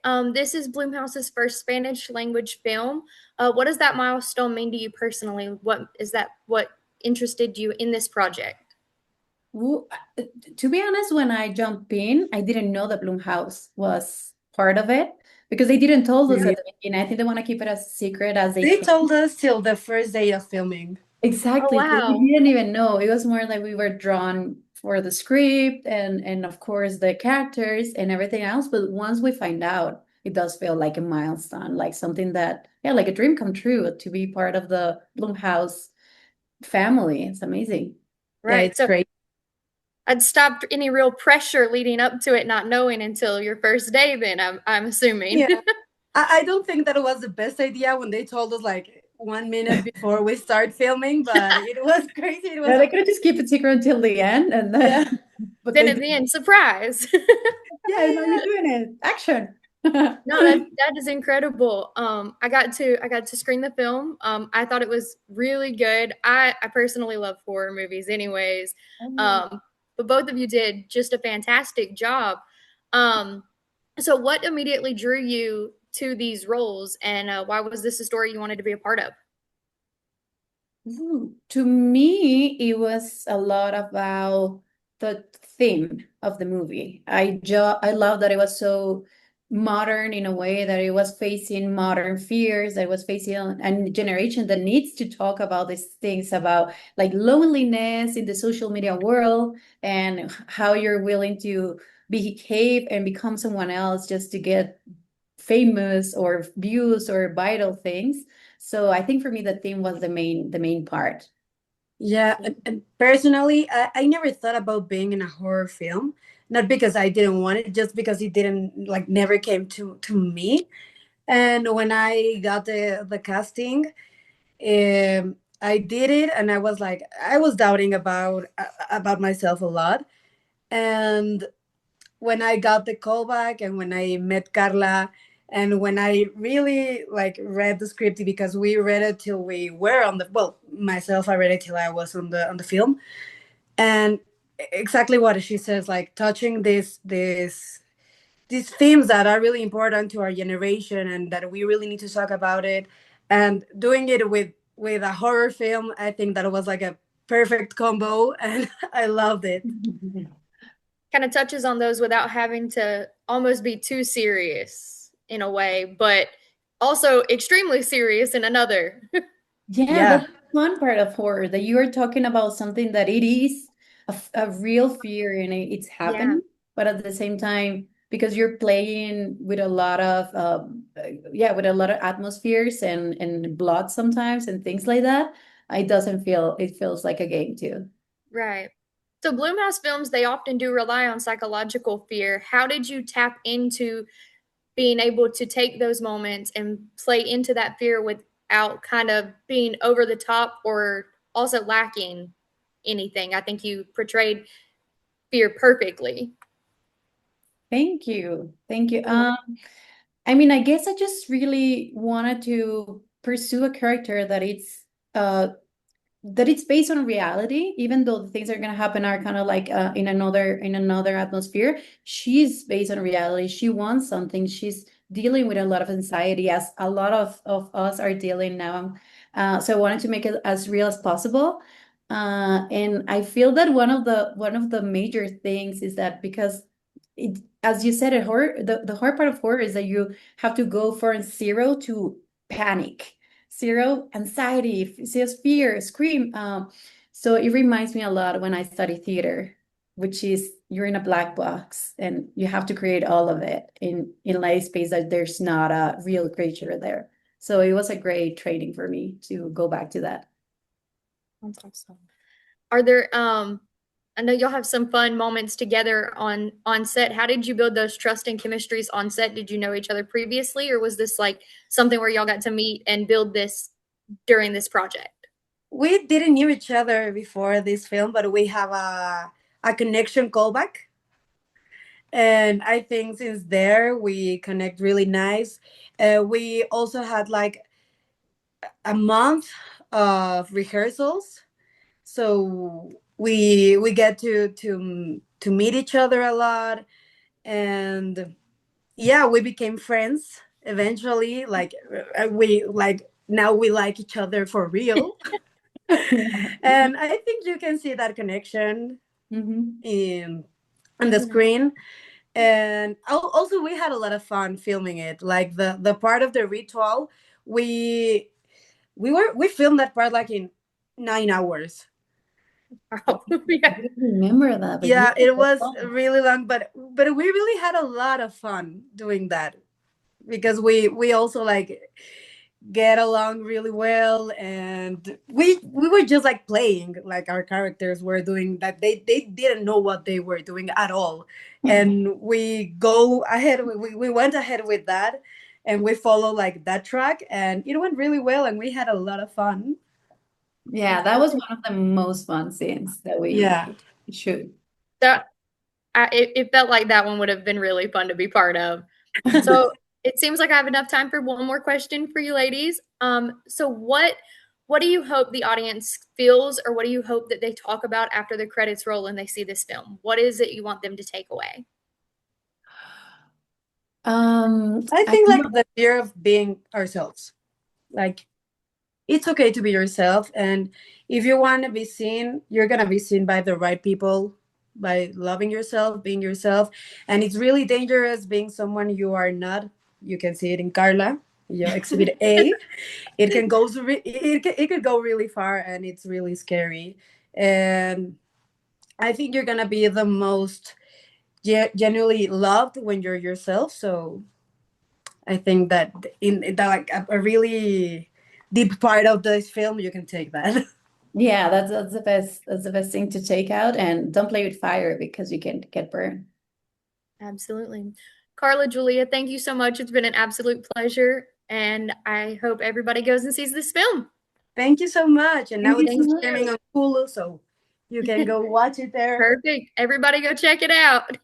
This is Blumhouse's first Spanish language film. What does that milestone mean to you personally? What interested you in this project? Well, to be honest, when I jumped in, I didn't know that Blumhouse was part of it because they didn't tell us Really? at the beginning. I think they want to keep it as secret as they They can. told us till the first day of filming. Oh, Exactly. So we wow. didn't even know. It was more like we were drawn for the script and of course the characters and everything else. But once we find out, it does feel like a milestone, like something that, yeah, like a dream come true to be part of the Blumhouse family. It's amazing. Yeah, Right. it's So great. I'd stopped any real pressure leading up to it, not knowing until your first day, then I'm assuming. Yeah. I don't think that it was the best idea when they told us like 1 minute before we start filming, but it was crazy. It was Yeah, they could have just keep it secret until the end, and yeah. then, but Then they at did. the end, surprise. Yeah, now you're doing it. Action. No, that is incredible. I got to screen the film. I thought it was really good. I personally love horror movies, anyways. Oh. Um, but both of you did just a fantastic job. Um, so, what immediately drew you to these roles, and why was this a story you wanted to be a part of? To me, it was a lot about the theme of the movie. I love that it was so modern in a way that it was facing modern fears, that it was facing a generation that needs to talk about these things about like loneliness in the social media world and how you're willing to behave and become someone else just to get famous or views or vital things. So I think for me the theme was the main part. Yeah, and personally, I never thought about being in a horror film. Not because I didn't want it, just because it didn't like never came to me. And when I got the casting, I did it, and I was like, I was doubting about myself a lot. And when I got the call back, and when I met Carla, and when I really like read the script, because we read it till we were on the, well, myself, I read it till I was on the film, and exactly what she says, like touching these themes that are really important to our generation and that we really need to talk about it, and doing it with a horror film. I think that was like a perfect combo, and I loved it. Kind of touches on those without having to almost be too serious in a way, but also extremely serious in another. Yeah, Yeah. that's the fun part of horror, that you are talking about something that it is a real fear and it's Yeah. happening, but at the same time, because you're playing with a lot of yeah, with a lot of atmospheres and blood sometimes and things like that, it feels like a game too. Right. So Bloomhouse films, they often do rely on psychological fear. How did you tap into being able to take those moments and play into that fear without kind of being over the top or also lacking anything? I think you portrayed fear perfectly. Thank you. Thank you. You're I mean, I guess I just really wanted to pursue a character uh that it's based on reality, even though the things that are gonna happen are kind of like in another atmosphere. She's based on reality. She wants something. She's dealing with a lot of anxiety, as a lot of us are dealing now. So I wanted to make it as real as possible. And I feel that one of the major things is that because it, as you said, the hard part of horror is that you have to go from zero to panic, zero anxiety, zero fear, scream. So it reminds me a lot when I study theater, which is you're in a black box and you have to create all of it in a space that there's not a real creature there. So it was a great training for me to go back to that. That's awesome. Are there I know y'all have some fun moments together on set. How did you build those trust and chemistries on set? Did you know each other previously, or was this like something where y'all got to meet and build this during this project? We didn't know each other before this film, but we have a connection callback. And I think since there we connect really nice. We also had like a month of rehearsals, so we get to meet each other a lot, and yeah, we became friends eventually. Like we like now we like each other for real. And I think you can see that connection Hmm. in on the Definitely. screen. And also we had a lot of fun filming it. Like the part of the ritual, we we filmed that part like in 9 hours. Wow. I Yeah. don't remember that, but yeah, Yeah, it that's was fun. really long, but we really had a lot of fun doing that because we also like get along really well, and we were just like playing, like our characters were doing that. They didn't know what they were doing at all, and we go ahead, we went ahead with that, and we follow like that track, and it went really well, and we had a lot of fun. Yeah, that was one of the most fun scenes that we Yeah. shoot. That it felt like that one would have been really fun to be part of. So it seems like I have enough time for one more question for you ladies. So what do you hope the audience feels, or what do you hope that they talk about after the credits roll and they see this film? What is it you want them to take away? I I think don't like know. the fear of being ourselves. Like it's okay to be yourself, and if you want to be seen, you're going to be seen by the right people, by loving yourself, being yourself. And it's really dangerous being someone you are not. You can see it in Carla, exhibit A. It can go it could go really far, and it's really scary. And I think you're going to be the most genuinely loved when you're yourself. So I think that in that like a really deep part of this film, you can take that. Yeah, that's the best. That's the best thing to take out, and don't play with fire because you can get burned. Absolutely. Karla, Julia, thank you so much. It's been an absolute pleasure, and I hope everybody goes and sees this film. Thank you so much. And Thank now you it's so Thank streaming much. on Hulu, so you can you. go watch it there. Perfect. Everybody go check it out.